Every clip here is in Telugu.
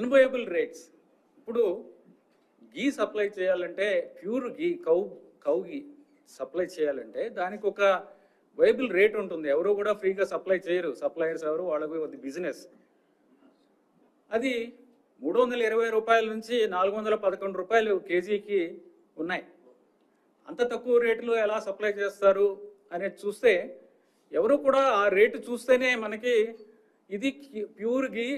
మినిమయబుల్ రేట్స్. ఇప్పుడు గీ సప్లై చేయాలంటే, ప్యూర్ గీ కౌ గీ సప్లై చేయాలంటే దానికి ఒక వైబుల్ రేట్ ఉంటుంది. ఎవరు కూడా ఫ్రీగా సప్లై చేయరు. సప్లయర్స్ ఎవరు, వాళ్ళకి అది బిజినెస్. అది 320 రూపాయల నుంచి 411 రూపాయలు కేజీకి ఉన్నాయి. అంత తక్కువ రేటులో ఎలా సప్లై చేస్తారు అనేది చూస్తే, ఎవరు కూడా ఆ రేటు చూస్తేనే మనకి ఇది ప్యూర్ గీ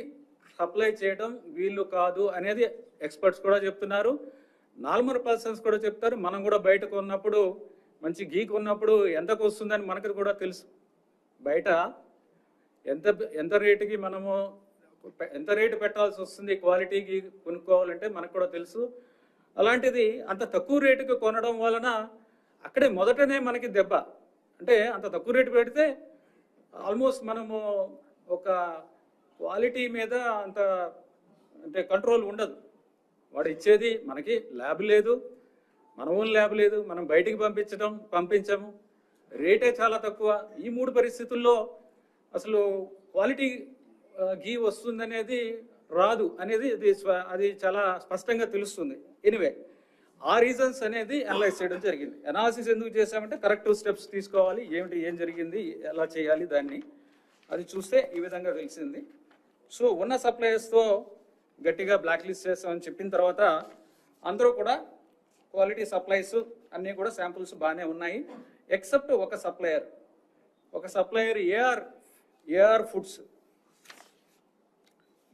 సప్లై చేయడం వీళ్ళు కాదు అనేది ఎక్స్పర్ట్స్ కూడా చెప్తున్నారు. నార్మల్ పర్సన్స్ కూడా చెప్తారు. మనం కూడా బయట కొన్నప్పుడు, మంచి గీ కొన్నప్పుడు ఎంతకు వస్తుందని మనకు కూడా తెలుసు. బయట ఎంత రేటుకి మనము ఎంత రేటు పెట్టాల్సి వస్తుంది క్వాలిటీకి కొనుక్కోవాలంటే మనకు కూడా తెలుసు. అలాంటిది అంత తక్కువ రేటుకి కొనడం వలన అక్కడే మొదటనే మనకి దెబ్బ. అంటే అంత తక్కువ రేటు పెడితే ఆల్మోస్ట్ మనము ఒక క్వాలిటీ మీద అంత అంటే కంట్రోల్ ఉండదు. వాడు ఇచ్చేది మనకి ల్యాబ్ లేదు, మన ఓన్ ల్యాబ్ లేదు, మనం బయటికి పంపించము, రేటే చాలా తక్కువ. ఈ 3 పరిస్థితుల్లో అసలు క్వాలిటీ గీ వస్తుందనేది రాదు అనేది అది చాలా స్పష్టంగా తెలుస్తుంది. ఎనివే, ఆ రీజన్స్ అనేది అనలైజ్ చేయడం జరిగింది. అనాలిసిస్ ఎందుకు చేసామంటే కరెక్టివ్ స్టెప్స్ తీసుకోవాలి, ఏం జరిగింది, ఎలా చేయాలి దాన్ని, అది చూస్తే ఈ విధంగా తెలిసింది. సో ఉన్న సప్లయర్స్తో గట్టిగా బ్లాక్ లిస్ట్ చేస్తామని చెప్పిన తర్వాత అందరూ కూడా క్వాలిటీ సప్లైస్ అన్నీ కూడా శాంపుల్స్ బాగానే ఉన్నాయి. ఎక్సెప్ట్ ఒక supplier AR Foods,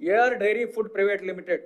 AR Dairy Food Private limited